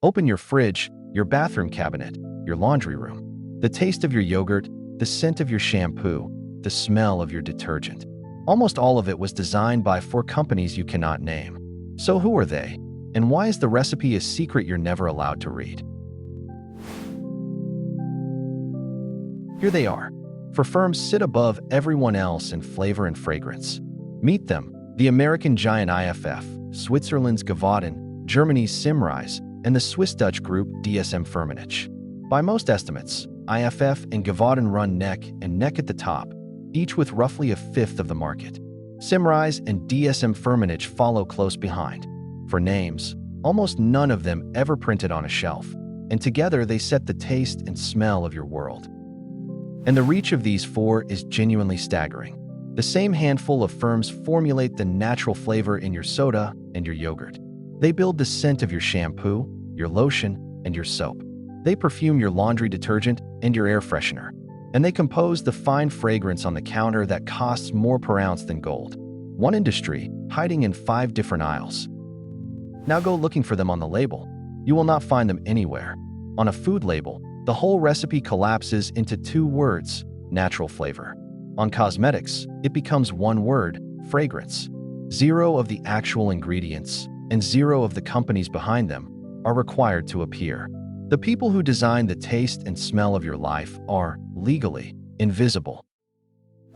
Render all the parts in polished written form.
Open your fridge, your bathroom cabinet, your laundry room. The taste of your yogurt, the scent of your shampoo, the smell of your detergent. Almost all of it was designed by 4 companies you cannot name. So who are they? And why is the recipe a secret you're never allowed to read? Here they are. 4 firms sit above everyone else in flavor and fragrance. Meet them: the American giant IFF, Switzerland's Givaudan, Germany's Symrise, and the Swiss-Dutch group DSM-Firmenich. By most estimates, IFF and Givaudan run neck and neck at the top, each with roughly a fifth of the market. Symrise and DSM-Firmenich follow close behind. For names, almost none of them ever printed on a shelf, and together they set the taste and smell of your world. And the reach of these 4 is genuinely staggering. The same handful of firms formulate the natural flavor in your soda and your yogurt. They build the scent of your shampoo, your lotion, and your soap. They perfume your laundry detergent and your air freshener. And they compose the fine fragrance on the counter that costs more per ounce than gold. One industry hiding in 5 different aisles. Now go looking for them on the label. You will not find them anywhere. On a food label, the whole recipe collapses into 2 words: natural flavor. On cosmetics, it becomes 1 word: fragrance. 0 of the actual ingredients and 0 of the companies behind them are required to appear. The people who design the taste and smell of your life are, legally, invisible.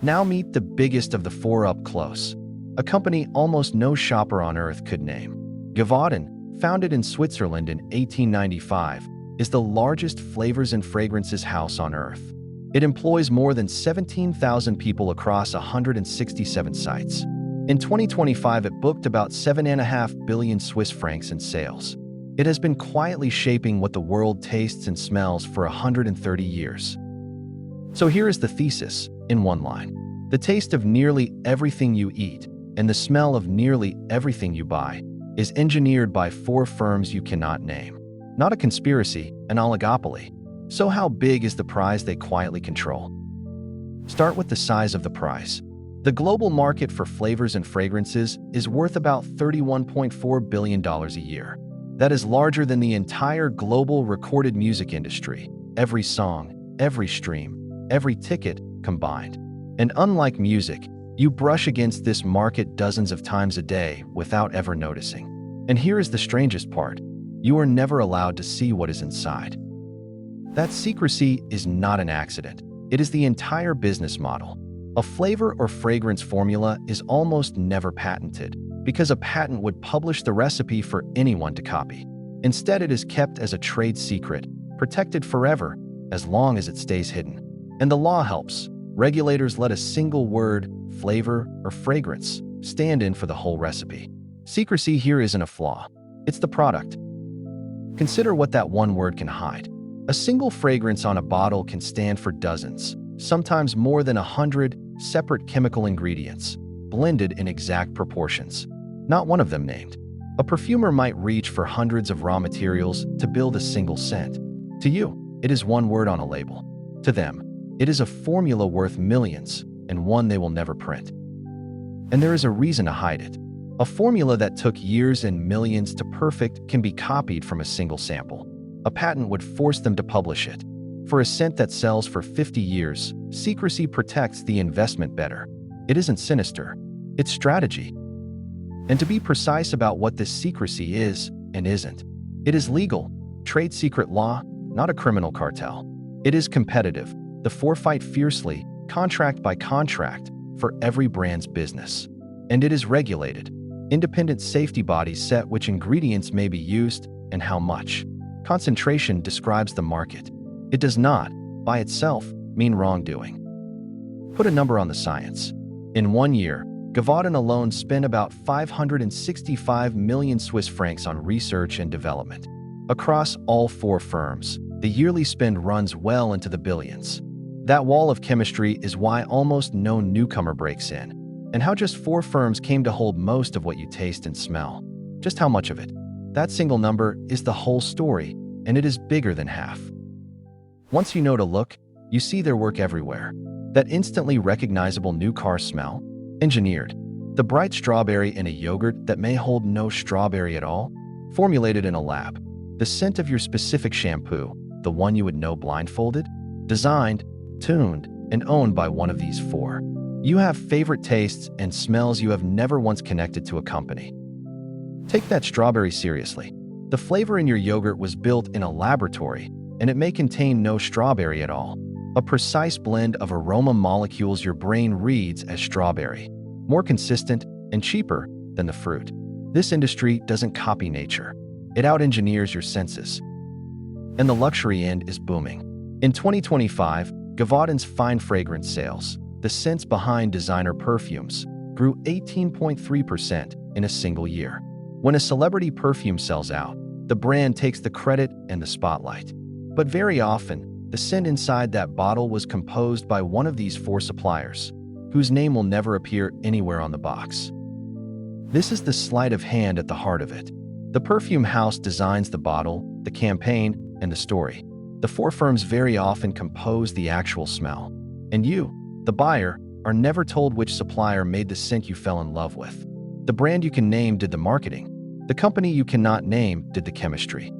Now meet the biggest of the 4 up close. A company almost no shopper on earth could name. Givaudan, founded in Switzerland in 1895, is the largest flavors and fragrances house on earth. It employs more than 17,000 people across 167 sites. In 2025, it booked about 7.5 billion Swiss francs in sales. It has been quietly shaping what the world tastes and smells for 130 years. So here is the thesis, in 1 line. The taste of nearly everything you eat and the smell of nearly everything you buy is engineered by 4 firms you cannot name. Not a conspiracy, an oligopoly. So how big is the prize they quietly control? Start with the size of the prize. The global market for flavors and fragrances is worth about $31.4 billion a year. That is larger than the entire global recorded music industry, every song, every stream, every ticket combined. And unlike music, you brush against this market dozens of times a day without ever noticing. And here is the strangest part: you are never allowed to see what is inside. That secrecy is not an accident. It is the entire business model. A flavor or fragrance formula is almost never patented, because a patent would publish the recipe for anyone to copy. Instead, it is kept as a trade secret, protected forever, as long as it stays hidden. And the law helps. Regulators let a single word, flavor, or fragrance stand in for the whole recipe. Secrecy here isn't a flaw. It's the product. Consider what that 1 word can hide. A single fragrance on a bottle can stand for dozens, sometimes more than 100, separate chemical ingredients, blended in exact proportions. Not one of them named. A perfumer might reach for hundreds of raw materials to build a single scent. To you, it is 1 word on a label. To them, it is a formula worth millions, and one they will never print. And there is a reason to hide it. A formula that took years and millions to perfect can be copied from a single sample. A patent would force them to publish it. For a scent that sells for 50 years, secrecy protects the investment better. It isn't sinister. It's strategy. And to be precise about what this secrecy is and isn't, it is legal, trade secret law, not a criminal cartel. It is competitive. The 4 fight fiercely, contract by contract, for every brand's business. And it is regulated. Independent safety bodies set which ingredients may be used and how much. Concentration describes the market. It does not, by itself, mean wrongdoing. Put a number on the science. In 1 year, Givaudan alone spent about 565 million Swiss francs on research and development. Across all 4 firms, the yearly spend runs well into the billions. That wall of chemistry is why almost no newcomer breaks in, and how just 4 firms came to hold most of what you taste and smell. Just how much of it? That single number is the whole story, and it is bigger than half. Once you know to look, you see their work everywhere. That instantly recognizable new car smell, engineered. The bright strawberry in a yogurt that may hold no strawberry at all, formulated in a lab. The scent of your specific shampoo, the one you would know blindfolded? Designed, tuned, and owned by one of these four. You have favorite tastes and smells you have never once connected to a company. Take that strawberry seriously. The flavor in your yogurt was built in a laboratory, and it may contain no strawberry at all. A precise blend of aroma molecules your brain reads as strawberry, more consistent and cheaper than the fruit. This industry doesn't copy nature. It out-engineers your senses. And the luxury end is booming. In 2025, Givaudan's fine fragrance sales, the scents behind designer perfumes, grew 18.3% in a single year. When a celebrity perfume sells out, the brand takes the credit and the spotlight. But very often, the scent inside that bottle was composed by one of these four suppliers, whose name will never appear anywhere on the box. This is the sleight of hand at the heart of it. The perfume house designs the bottle, the campaign, and the story. The four firms very often compose the actual smell. And you, the buyer, are never told which supplier made the scent you fell in love with. The brand you can name did the marketing. The company you cannot name did the chemistry.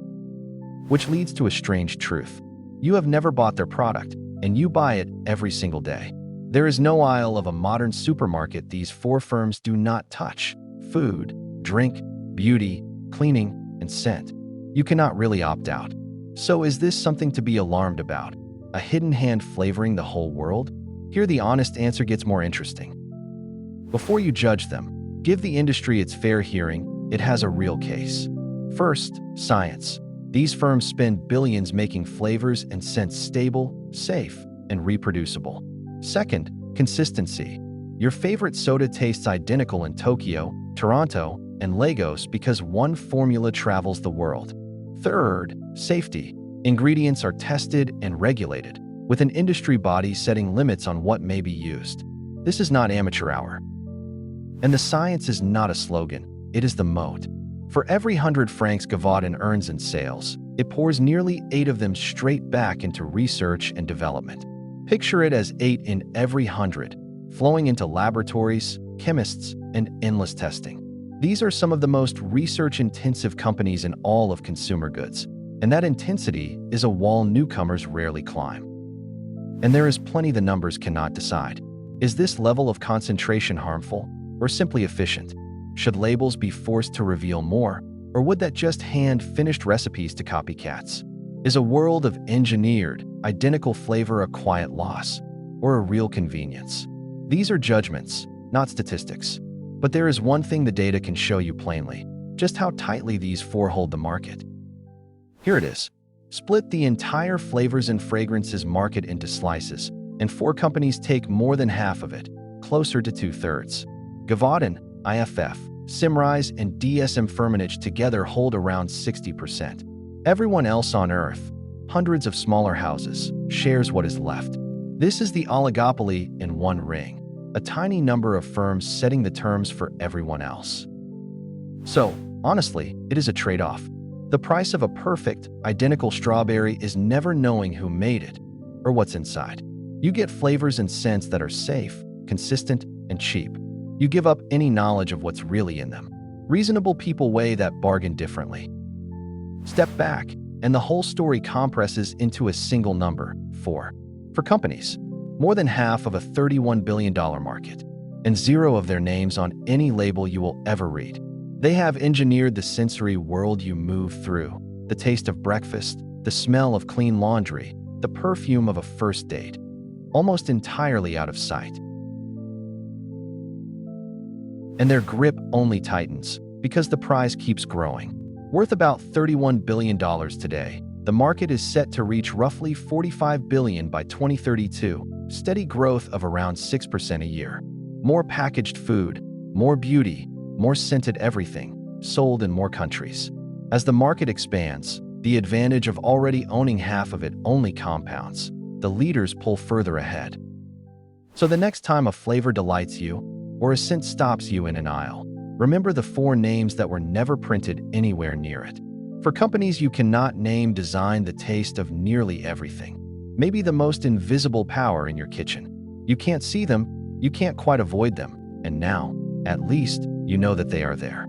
Which leads to a strange truth. You have never bought their product, and you buy it every single day. There is no aisle of a modern supermarket these four firms do not touch. Food, drink, beauty, cleaning, and scent. You cannot really opt out. So is this something to be alarmed about? A hidden hand flavoring the whole world? Here the honest answer gets more interesting. Before you judge them, give the industry its fair hearing. It has a real case. First, science. These firms spend billions making flavors and scents stable, safe, and reproducible. Second, consistency. Your favorite soda tastes identical in Tokyo, Toronto, and Lagos because one formula travels the world. Third, safety. Ingredients are tested and regulated, with an industry body setting limits on what may be used. This is not amateur hour. And the science is not a slogan, it is the moat. For every 100 francs Givaudan earns in sales, it pours nearly 8 of them straight back into research and development. Picture it as 8 in every 100, flowing into laboratories, chemists, and endless testing. These are some of the most research-intensive companies in all of consumer goods, and that intensity is a wall newcomers rarely climb. And there is plenty the numbers cannot decide. Is this level of concentration harmful, or simply efficient? Should labels be forced to reveal more, or would that just hand finished recipes to copycats? Is a world of engineered, identical flavor a quiet loss, or a real convenience? These are judgments, not statistics. But there is one thing the data can show you plainly, just how tightly these four hold the market. Here it is. Split the entire flavors and fragrances market into slices, and four companies take more than half of it, closer to 2/3. Givaudan, IFF, Symrise, and DSM-Firmenich together hold around 60%. Everyone else on Earth, hundreds of smaller houses, shares what is left. This is the oligopoly in one ring, a tiny number of firms setting the terms for everyone else. So, honestly, it is a trade-off. The price of a perfect, identical strawberry is never knowing who made it or what's inside. You get flavors and scents that are safe, consistent, and cheap. You give up any knowledge of what's really in them. Reasonable people weigh that bargain differently. Step back, and the whole story compresses into a single number, 4. For companies, more than half of a $31 billion market, and 0 of their names on any label you will ever read. They have engineered the sensory world you move through, the taste of breakfast, the smell of clean laundry, the perfume of a first date, almost entirely out of sight. And their grip only tightens because the prize keeps growing. Worth about $31 billion today, the market is set to reach roughly $45 billion by 2032, steady growth of around 6% a year. More packaged food, more beauty, more scented everything, sold in more countries. As the market expands, the advantage of already owning half of it only compounds. The leaders pull further ahead. So the next time a flavor delights you, or a scent stops you in an aisle, remember the 4 names that were never printed anywhere near it. For companies you cannot name design the taste of nearly everything. Maybe the most invisible power in your kitchen. You can't see them, you can't quite avoid them, and now, at least, you know that they are there.